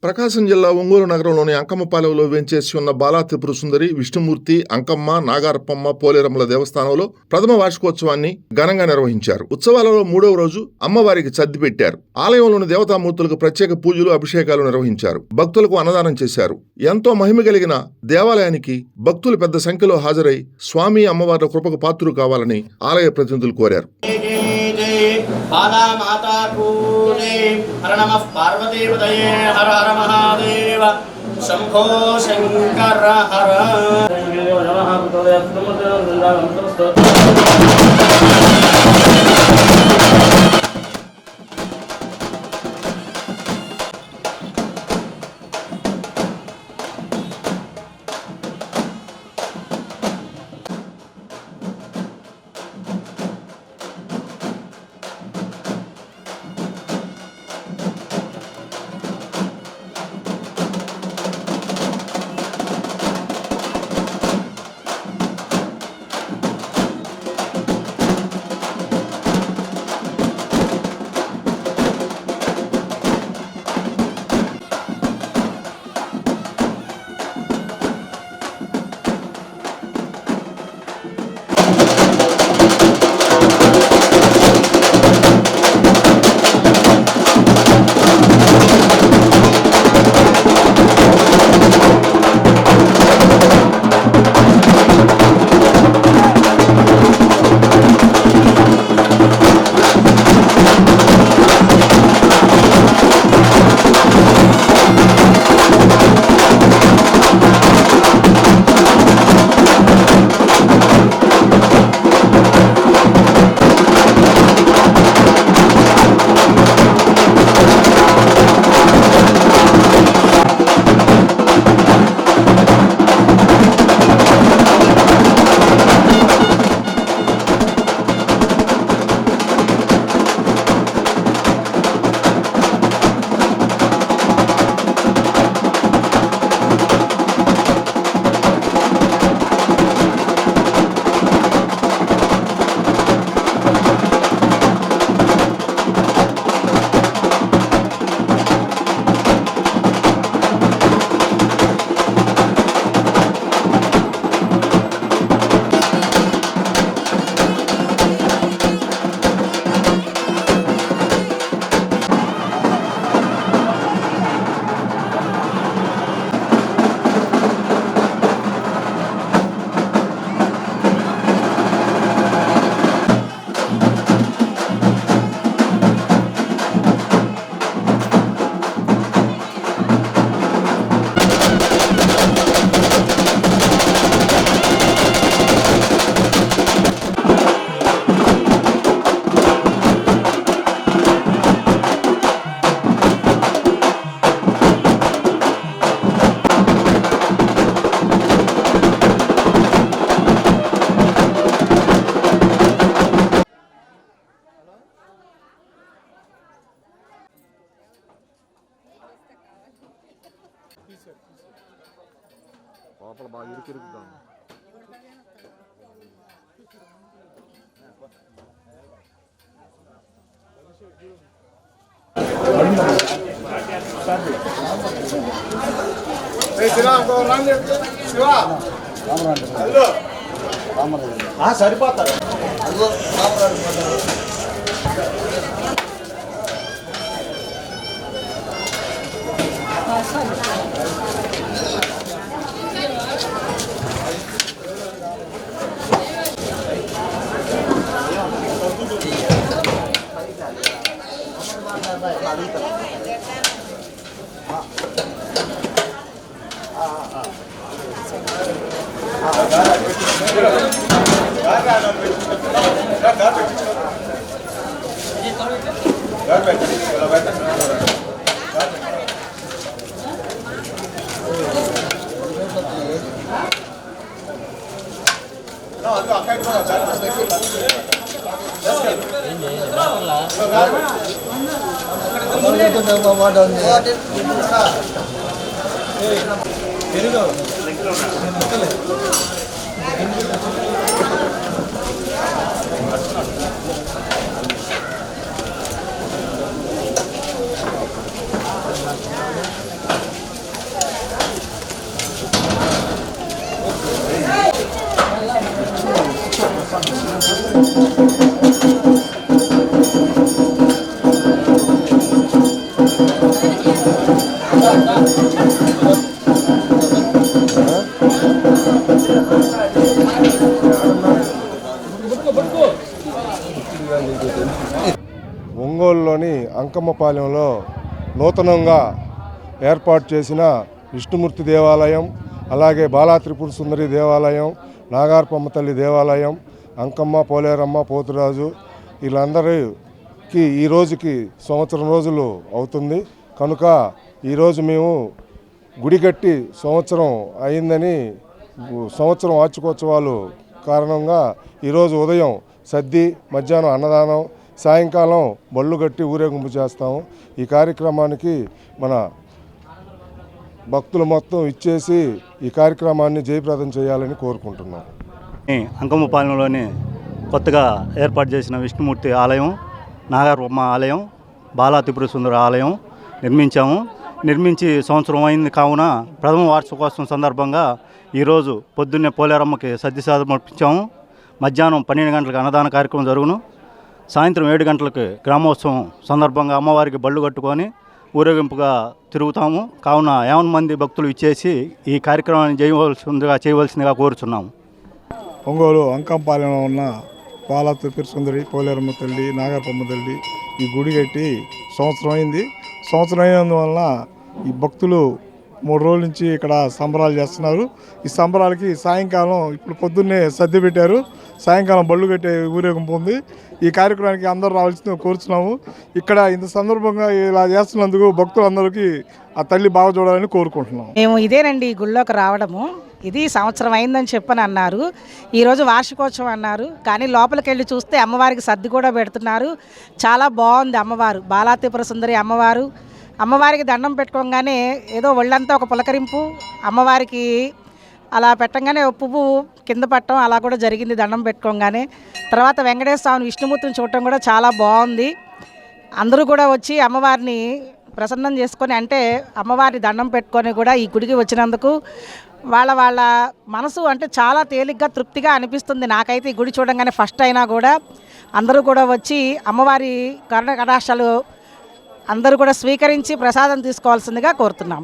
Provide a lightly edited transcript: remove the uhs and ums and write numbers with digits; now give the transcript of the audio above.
ప్రకాశం జిల్లా ఒంగోలు నగరంలోని అంకమ్మపాలెంలో వేంచేసి ఉన్న బాలా త్రిపుర సుందరి, విష్ణుమూర్తి, అంకమ్మ, నాగారప్పమ్మ, పోలేరమ్మల దేవస్థానంలో ప్రథమ వార్షికోత్సవాన్ని ఘనంగా నిర్వహించారు. ఉత్సవాలలో 3వ రోజు అమ్మవారికి సద్ది పెట్టారు. ఆలయంలోని దేవతామూర్తులకు ప్రత్యేక పూజలు, అభిషేకాలు నిర్వహించారు. భక్తులకు అన్నదానం చేశారు. ఎంతో మహిమ కలిగిన దేవాలయానికి భక్తులు పెద్ద సంఖ్యలో హాజరై స్వామి, అమ్మవార్ల కృపకు పాత్రులు కావాలని ఆలయ ప్రతినిధులు కోరారు. बाला माता कूले हर नमः पार्वतीपतये हर हर महादेव शंभो शंकर हर లోపల బాగా ఇరుకిరుకుతాం. సరిపోతారు. ఒంగోలులోని అంకమ్మపాలెంలో నూతనంగా ఏర్పాటు చేసిన విష్ణుమూర్తి దేవాలయం, అలాగే బాలా త్రిపుర సుందరి దేవాలయం, నాగార్పమ్మ తల్లి దేవాలయం, అంకమ్మ, పోలేరమ్మ, పోతురాజు వీళ్ళందరికీ ఈ రోజుకి సంవత్సరం రోజులు అవుతుంది. కనుక ఈరోజు మేము గుడి కట్టి సంవత్సరం అయిందని సంవత్సరం వార్షికోత్సవాలు కారణంగా ఈరోజు ఉదయం సద్ది, మధ్యాహ్నం అన్నదానం, సాయంకాలం బళ్ళు కట్టి ఊరేగింపు చేస్తాము. ఈ కార్యక్రమానికి మన భక్తులు మొత్తం ఇచ్చేసి ఈ కార్యక్రమాన్ని జయప్రదం చేయాలని కోరుకుంటున్నాం. అంకమ్మపాలెంలోని కొత్తగా ఏర్పాటు చేసిన విష్ణుమూర్తి ఆలయం, నాగార్పమ్మ ఆలయం, బాలా త్రిపుర సుందరి ఆలయం నిర్మించి సంవత్సరం అయింది కావున ప్రథమ వార్షికోత్సవం సందర్భంగా ఈరోజు పొద్దున్నే పోలేరమ్మకి సద్ది సమర్పించాము. మధ్యాహ్నం 12 గంటలకు అన్నదాన కార్యక్రమం జరుగును. సాయంత్రం 7 గంటలకు గ్రామోత్సవం సందర్భంగా అమ్మవారికి బళ్ళు కట్టుకొని ఊరేగింపుగా తిరుగుతాము. కావున 50 మంది భక్తులు ఇచ్చేసి ఈ కార్యక్రమాన్ని చేయవలసిందిగా కోరుచున్నాము. ఒంగోలు అంకంపాలెంలో ఉన్న బాలా త్రిపుర సుందరి, పోలేరమ్మ తల్లి, నాగార్పమ్మ తల్లి ఈ గుడి కట్టి సంవత్సరం అయింది. సంవత్సరం అయినందువలన ఈ భక్తులు 3 రోజుల నుంచి ఇక్కడ సంబరాలు చేస్తున్నారు. ఈ సంబరాలకి సాయంకాలం ఇప్పుడు పొద్దున్నే సర్ది పెట్టారు, సాయంకాలం బళ్ళు కట్టే ఊరేగింపు ఉంది. ఈ కార్యక్రమానికి అందరూ రావాల్సింది కోరుచున్నాము. ఇక్కడ ఇంత సందర్భంగా ఇలా చేస్తున్నందుకు భక్తులందరికీ ఆ తల్లి బాగా చూడాలని కోరుకుంటున్నాం. మేము ఇదేనండి ఈ గుళ్ళోకి రావడము. ఇది సంవత్సరం అయిందని చెప్పని అన్నారు. ఈరోజు వార్షికోత్సవం అన్నారు, కానీ లోపలికి వెళ్ళి చూస్తే అమ్మవారికి సర్ది కూడా పెడుతున్నారు. చాలా బాగుంది అమ్మవారు, బాలా త్రిపుర సుందరి అమ్మవారు. అమ్మవారికి దండం పెట్టుకోగానే ఏదో ఒళ్ళంతా ఒక పులకరింపు, అమ్మవారికి అలా పెట్టంగానే పువ్వు కింద పట్టడం అలా కూడా జరిగింది దండం పెట్టుకోగానే. తర్వాత వెంకటేశ్వర స్వామి విష్ణుమూర్తిని చూడటం కూడా చాలా బాగుంది. అందరూ కూడా వచ్చి అమ్మవారిని ప్రసన్నం చేసుకొని, అంటే అమ్మవారిని దండం పెట్టుకొని కూడా ఈ గుడికి వచ్చినందుకు వాళ్ళ మనసు అంటే చాలా తేలిగ్గా తృప్తిగా అనిపిస్తుంది. నాకైతే ఈ గుడి చూడంగానే ఫస్ట్ అయినా కూడా అందరూ కూడా వచ్చి అమ్మవారి కరుణ కటాక్షాలు అందరూ కూడా స్వీకరించి ప్రసాదం తీసుకోవాల్సిందిగా కోరుతున్నాం.